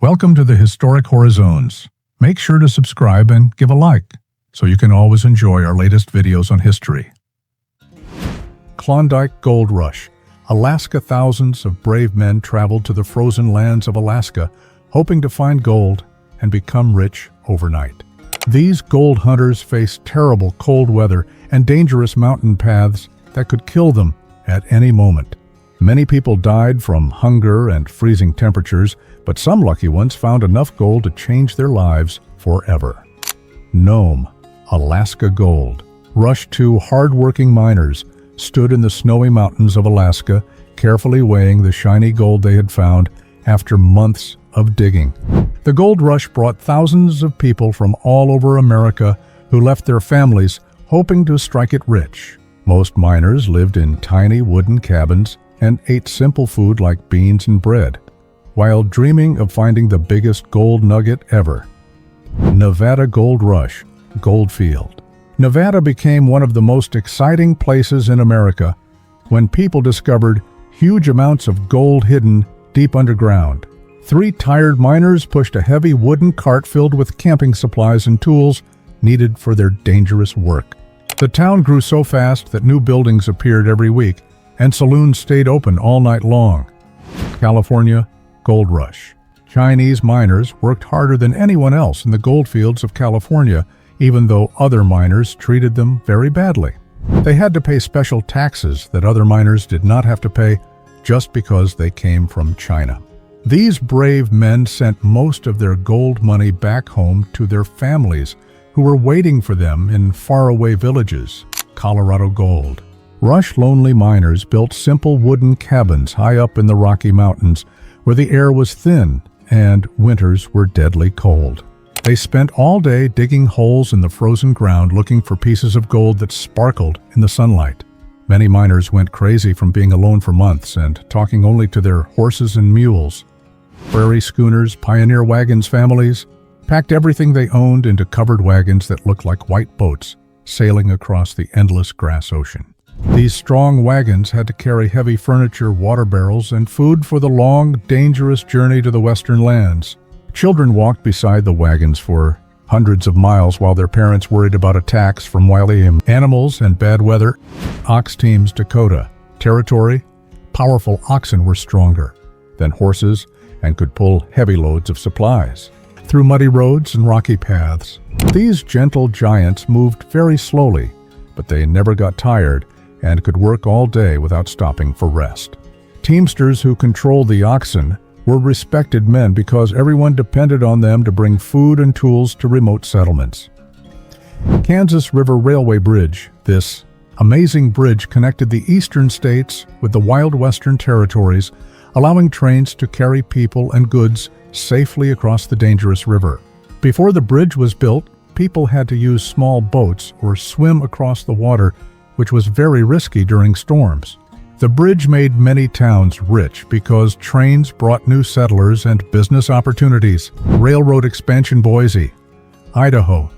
Welcome to the Historic Horizons. Make sure to subscribe and give a like, so you can always enjoy our latest videos on history. Klondike Gold Rush. Alaska. Thousands of brave men traveled to the frozen lands of Alaska, hoping to find gold and become rich overnight. These gold hunters faced terrible cold weather and dangerous mountain paths that could kill them at any moment. Many people died from hunger and freezing temperatures, but some lucky ones found enough gold to change their lives forever. Nome, Alaska Gold. Rush 2 hard-working miners stood in the snowy mountains of Alaska, carefully weighing the shiny gold they had found after months of digging. The gold rush brought thousands of people from all over America who left their families hoping to strike it rich. Most miners lived in tiny wooden cabins and ate simple food like beans and bread, while dreaming of finding the biggest gold nugget ever. Nevada Gold Rush, Goldfield. Nevada became one of the most exciting places in America when people discovered huge amounts of gold hidden deep underground. 3 tired miners pushed a heavy wooden cart filled with camping supplies and tools needed for their dangerous work. The town grew so fast that new buildings appeared every week, and saloons stayed open all night long. California Gold Rush. Chinese miners worked harder than anyone else in the goldfields of California, even though other miners treated them very badly. They had to pay special taxes that other miners did not have to pay just because they came from China. These brave men sent most of their gold money back home to their families, who were waiting for them in faraway villages. Colorado Gold. Rush lonely miners built simple wooden cabins high up in the Rocky Mountains, where the air was thin and winters were deadly cold. They spent all day digging holes in the frozen ground looking for pieces of gold that sparkled in the sunlight. Many miners went crazy from being alone for months and talking only to their horses and mules. Prairie schooners, pioneer wagons families packed everything they owned into covered wagons that looked like white boats sailing across the endless grass ocean. These strong wagons had to carry heavy furniture, water barrels, and food for the long, dangerous journey to the western lands. Children walked beside the wagons for hundreds of miles while their parents worried about attacks from wily animals and bad weather. Ox teams. Dakota Territory. Powerful oxen were stronger than horses and could pull heavy loads of supplies through muddy roads and rocky paths. These gentle giants moved very slowly, but they never got tired and could work all day without stopping for rest. Teamsters who controlled the oxen were respected men because everyone depended on them to bring food and tools to remote settlements. Kansas River Railway Bridge. This amazing bridge connected the eastern states with the wild western territories, allowing trains to carry people and goods safely across the dangerous river. Before the bridge was built, people had to use small boats or swim across the water, which was very risky during storms. The bridge made many towns rich because trains brought new settlers and business opportunities. Railroad expansion. Boise, Idaho.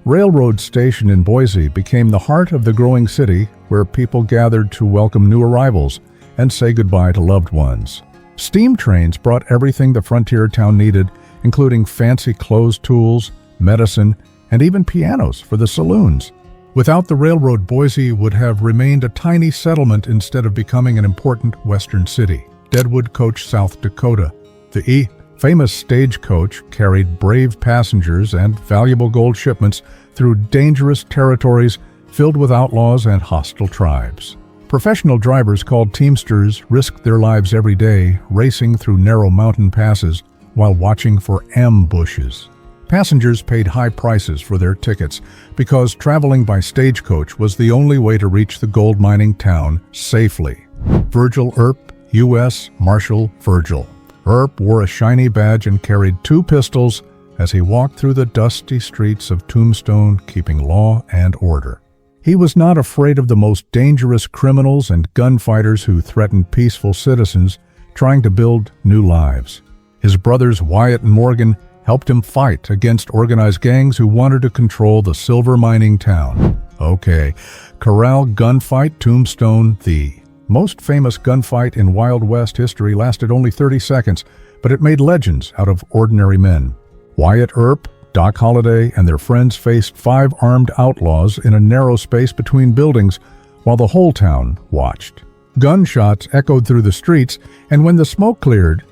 Railroad station in Boise became the heart of the growing city, where people gathered to welcome new arrivals and say goodbye to loved ones. Steam trains brought everything the frontier town needed, including fancy clothes, tools, medicine, and even pianos for the saloons. Without the railroad, Boise would have remained a tiny settlement instead of becoming an important western city. Deadwood Coach, South Dakota. The famous stagecoach carried brave passengers and valuable gold shipments through dangerous territories filled with outlaws and hostile tribes. Professional drivers called teamsters risked their lives every day, racing through narrow mountain passes while watching for ambushes. Passengers paid high prices for their tickets because traveling by stagecoach was the only way to reach the gold mining town safely. Virgil Earp, U.S. Marshal Virgil. Earp wore a shiny badge and carried 2 pistols as he walked through the dusty streets of Tombstone, keeping law and order. He was not afraid of the most dangerous criminals and gunfighters who threatened peaceful citizens trying to build new lives. His brothers Wyatt and Morgan helped him fight against organized gangs who wanted to control the silver mining town. Okay, Corral gunfight. Tombstone. The most famous gunfight in Wild West history lasted only 30 seconds, but it made legends out of ordinary men. Wyatt Earp, Doc Holliday, and their friends faced 5 armed outlaws in a narrow space between buildings while the whole town watched. Gunshots echoed through the streets, and when the smoke cleared,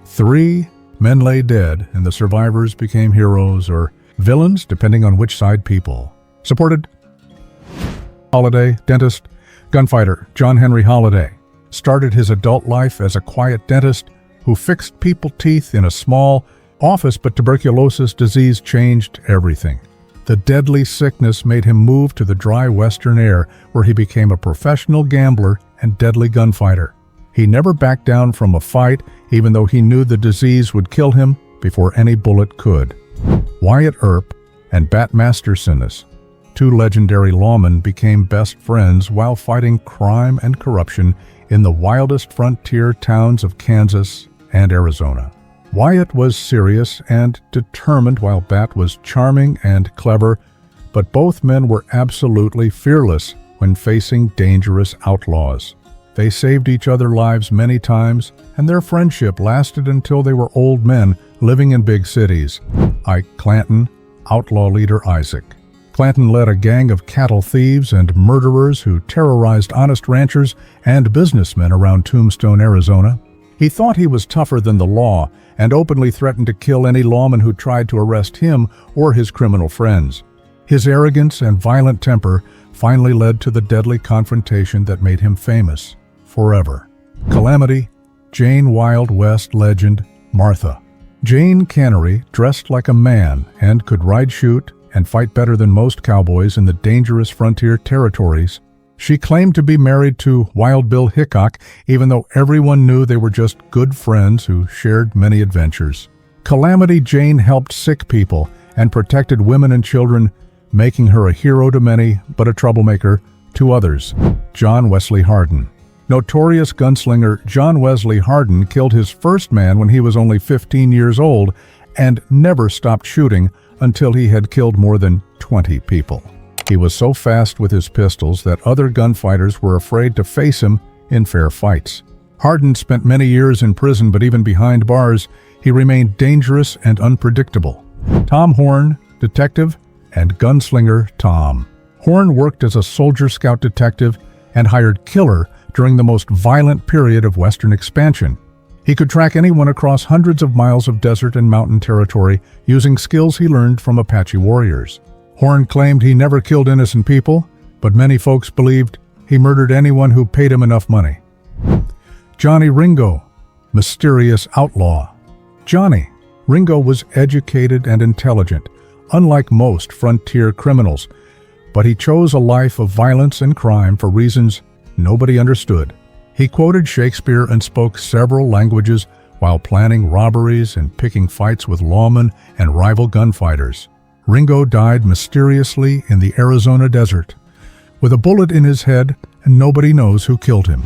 3 men lay dead, and the survivors became heroes or villains, depending on which side people supported. Holliday, dentist, gunfighter John Henry Holliday, started his adult life as a quiet dentist who fixed people's teeth in a small office, but tuberculosis disease changed everything. The deadly sickness made him move to the dry western air, where he became a professional gambler and deadly gunfighter. He never backed down from a fight, even though he knew the disease would kill him before any bullet could. Wyatt Earp and Bat Masterson, 2 legendary lawmen, became best friends while fighting crime and corruption in the wildest frontier towns of Kansas and Arizona. Wyatt was serious and determined, while Bat was charming and clever, but both men were absolutely fearless when facing dangerous outlaws. They saved each other's lives many times, and their friendship lasted until they were old men living in big cities. Ike Clanton, outlaw leader Isaac. Clanton led a gang of cattle thieves and murderers who terrorized honest ranchers and businessmen around Tombstone, Arizona. He thought he was tougher than the law and openly threatened to kill any lawman who tried to arrest him or his criminal friends. His arrogance and violent temper finally led to the deadly confrontation that made him famous forever. Calamity, Jane Wild West legend Martha. Jane Cannery dressed like a man and could ride, shoot, and fight better than most cowboys in the dangerous frontier territories. She claimed to be married to Wild Bill Hickok, even though everyone knew they were just good friends who shared many adventures. Calamity Jane helped sick people and protected women and children, making her a hero to many, but a troublemaker to others. John Wesley Hardin. Notorious gunslinger John Wesley Hardin killed his first man when he was only 15 years old and never stopped shooting until he had killed more than 20 people. He was so fast with his pistols that other gunfighters were afraid to face him in fair fights. Hardin spent many years in prison, but even behind bars, he remained dangerous and unpredictable. Tom Horn, detective and gunslinger Tom. Horn worked as a soldier scout detective and hired killer during the most violent period of Western expansion. He could track anyone across hundreds of miles of desert and mountain territory using skills he learned from Apache warriors. Horn claimed he never killed innocent people, but many folks believed he murdered anyone who paid him enough money. Johnny Ringo, mysterious outlaw. Johnny Ringo was educated and intelligent, unlike most frontier criminals, but he chose a life of violence and crime for reasons nobody understood. He quoted Shakespeare and spoke several languages while planning robberies and picking fights with lawmen and rival gunfighters. Ringo died mysteriously in the Arizona desert, with a bullet in his head, and nobody knows who killed him.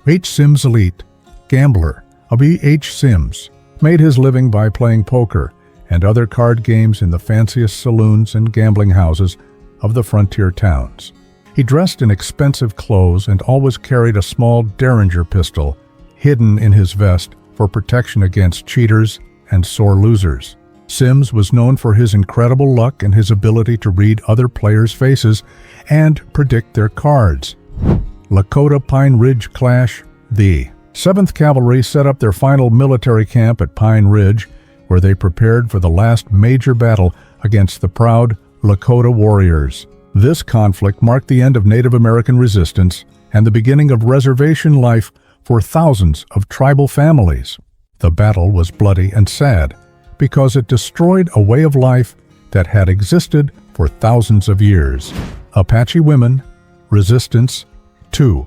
H. Sims Elite, gambler of E. H. Sims, made his living by playing poker and other card games in the fanciest saloons and gambling houses of the frontier towns. He dressed in expensive clothes and always carried a small Derringer pistol hidden in his vest for protection against cheaters and sore losers. Sims was known for his incredible luck and his ability to read other players' faces and predict their cards. Lakota Pine Ridge Clash. The 7th Cavalry set up their final military camp at Pine Ridge, where they prepared for the last major battle against the proud Lakota warriors. This conflict marked the end of Native American resistance and the beginning of reservation life for thousands of tribal families. The battle was bloody and sad because it destroyed a way of life that had existed for thousands of years. Apache women, resistance to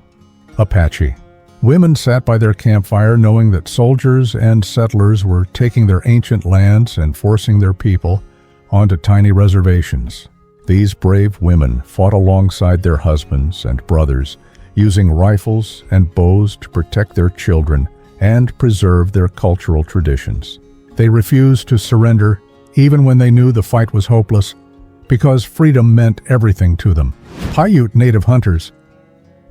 Apache. Women sat by their campfire knowing that soldiers and settlers were taking their ancient lands and forcing their people onto tiny reservations. These brave women fought alongside their husbands and brothers, using rifles and bows to protect their children and preserve their cultural traditions. They refused to surrender even when they knew the fight was hopeless, because freedom meant everything to them. Paiute native hunters.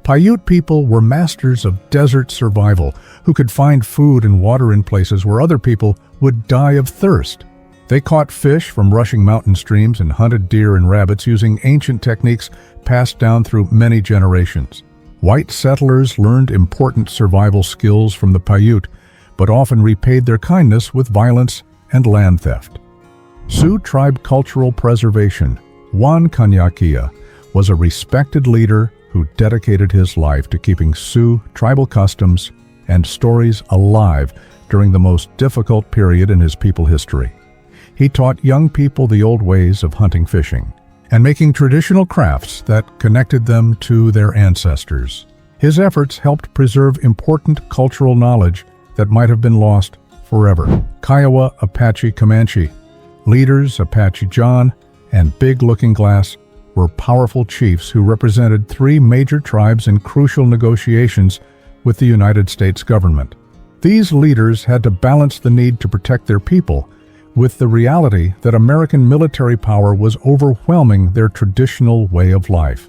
Paiute people were masters of desert survival who could find food and water in places where other people would die of thirst. They caught fish from rushing mountain streams and hunted deer and rabbits using ancient techniques passed down through many generations. White settlers learned important survival skills from the Paiute, but often repaid their kindness with violence and land theft. Sioux tribe cultural preservation. Juan Kanyakia was a respected leader who dedicated his life to keeping Sioux tribal customs and stories alive during the most difficult period in his people history. He taught young people the old ways of hunting, fishing, and making traditional crafts that connected them to their ancestors. His efforts helped preserve important cultural knowledge that might have been lost forever. Kiowa Apache Comanche. Leaders Apache John and Big Looking Glass were powerful chiefs who represented three major tribes in crucial negotiations with the United States government. These leaders had to balance the need to protect their people with the reality that American military power was overwhelming their traditional way of life.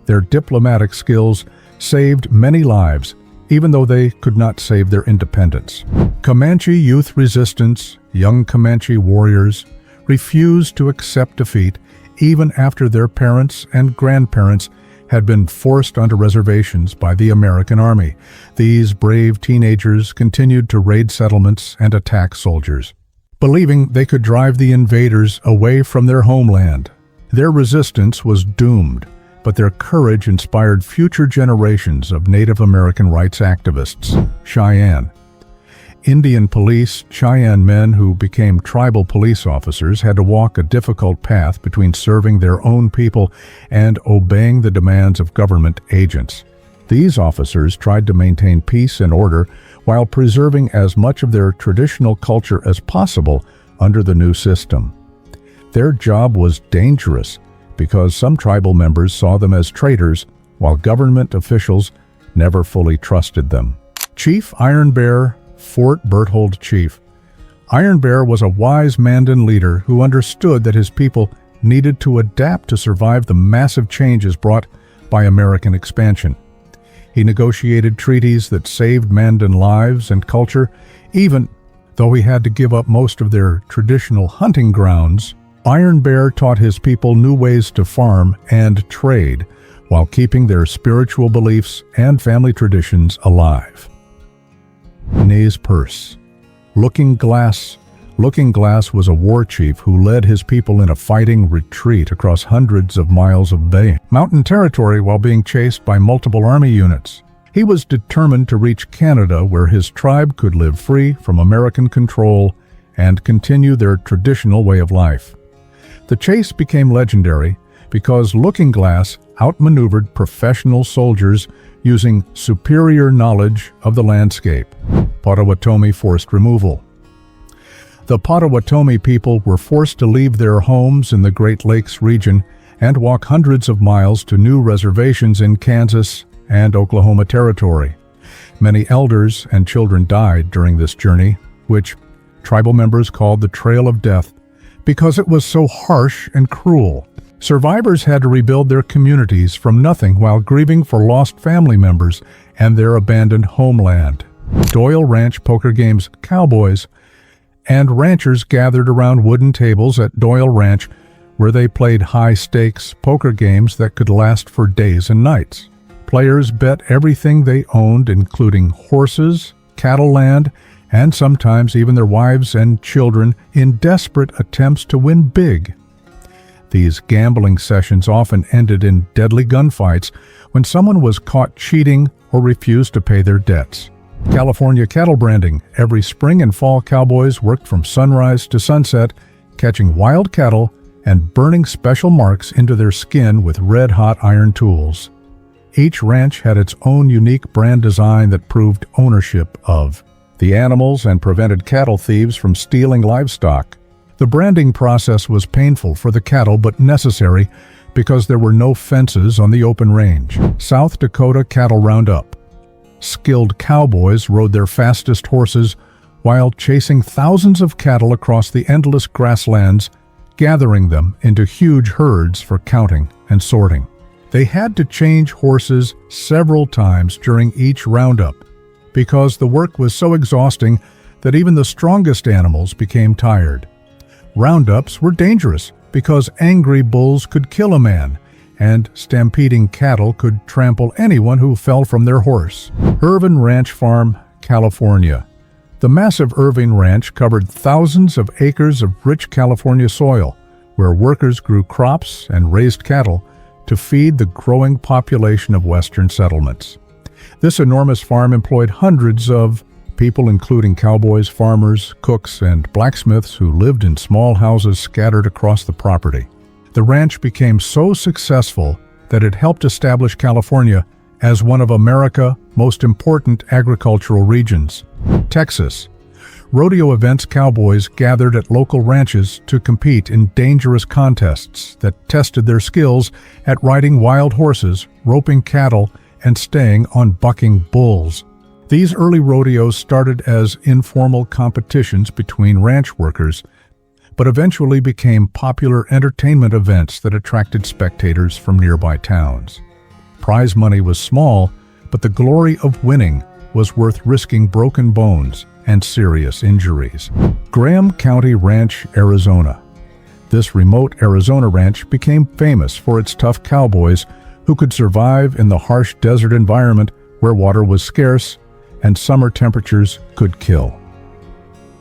Their diplomatic skills saved many lives, even though they could not save their independence. Comanche youth resistance. Young Comanche warriors refused to accept defeat even after their parents and grandparents had been forced onto reservations by the American Army. These brave teenagers continued to raid settlements and attack soldiers, believing they could drive the invaders away from their homeland. Their resistance was doomed, but their courage inspired future generations of Native American rights activists. Cheyenne. Indian police, Cheyenne men who became tribal police officers had to walk a difficult path between serving their own people and obeying the demands of government agents. These officers tried to maintain peace and order while preserving as much of their traditional culture as possible under the new system. Their job was dangerous because some tribal members saw them as traitors, while government officials never fully trusted them. Chief Iron Bear, Fort Berthold Chief. Iron Bear was a wise Mandan leader who understood that his people needed to adapt to survive the massive changes brought by American expansion. He negotiated treaties that saved Mandan lives and culture, even though he had to give up most of their traditional hunting grounds. Iron Bear taught his people new ways to farm and trade while keeping their spiritual beliefs and family traditions alive. Nez Perce. Looking Glass. Looking Glass was a war chief who led his people in a fighting retreat across hundreds of miles of mountain territory while being chased by multiple army units. He was determined to reach Canada, where his tribe could live free from American control and continue their traditional way of life. The chase became legendary because Looking Glass outmaneuvered professional soldiers using superior knowledge of the landscape. Potawatomi forced removal. The Potawatomi people were forced to leave their homes in the Great Lakes region and walk hundreds of miles to new reservations in Kansas and Oklahoma Territory. Many elders and children died during this journey, which tribal members called the Trail of Death because it was so harsh and cruel. Survivors had to rebuild their communities from nothing while grieving for lost family members and their abandoned homeland. Doyle Ranch poker games. Cowboys and ranchers gathered around wooden tables at Doyle Ranch where they played high-stakes poker games that could last for days and nights. Players bet everything they owned, including horses, cattle land, and sometimes even their wives and children, in desperate attempts to win big. These gambling sessions often ended in deadly gunfights when someone was caught cheating or refused to pay their debts. California cattle branding. Every spring and fall, cowboys worked from sunrise to sunset, catching wild cattle and burning special marks into their skin with red-hot iron tools. Each ranch had its own unique brand design that proved ownership of the animals and prevented cattle thieves from stealing livestock. The branding process was painful for the cattle but necessary because there were no fences on the open range. South Dakota Cattle Roundup. Skilled cowboys rode their fastest horses while chasing thousands of cattle across the endless grasslands, gathering them into huge herds for counting and sorting. They had to change horses several times during each roundup because the work was so exhausting that even the strongest animals became tired. Roundups were dangerous because angry bulls could kill a man, and stampeding cattle could trample anyone who fell from their horse. Irvine Ranch Farm, California. The massive Irvine Ranch covered thousands of acres of rich California soil, where workers grew crops and raised cattle to feed the growing population of western settlements. This enormous farm employed hundreds of people, including cowboys, farmers, cooks, and blacksmiths who lived in small houses scattered across the property. The ranch became so successful that it helped establish California as one of America's most important agricultural regions. Texas. Rodeo events cowboys gathered at local ranches to compete in dangerous contests that tested their skills at riding wild horses, roping cattle, and staying on bucking bulls. These early rodeos started as informal competitions between ranch workers, but eventually became popular entertainment events that attracted spectators from nearby towns. Prize money was small, but the glory of winning was worth risking broken bones and serious injuries. Graham County Ranch, Arizona. This remote Arizona ranch became famous for its tough cowboys who could survive in the harsh desert environment where water was scarce and summer temperatures could kill.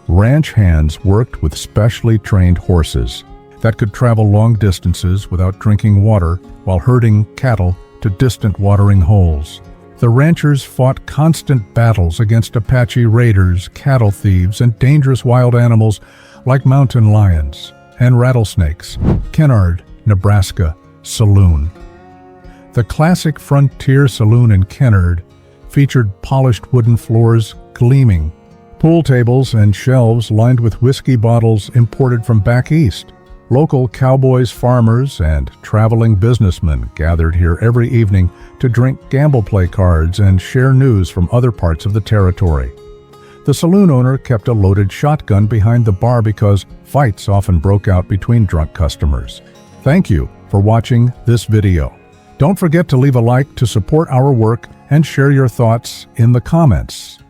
Ranch hands worked with specially trained horses that could travel long distances without drinking water while herding cattle to distant watering holes. The ranchers fought constant battles against Apache raiders, cattle thieves, and dangerous wild animals like mountain lions and rattlesnakes. Kennard, Nebraska, Saloon. The classic frontier saloon in Kennard featured polished wooden floors gleaming, pool tables and shelves lined with whiskey bottles imported from back east. Local cowboys, farmers, and traveling businessmen gathered here every evening to drink gamble play cards and share news from other parts of the territory. The saloon owner kept a loaded shotgun behind the bar because fights often broke out between drunk customers. Thank you for watching this video. Don't forget to leave a like to support our work and share your thoughts in the comments.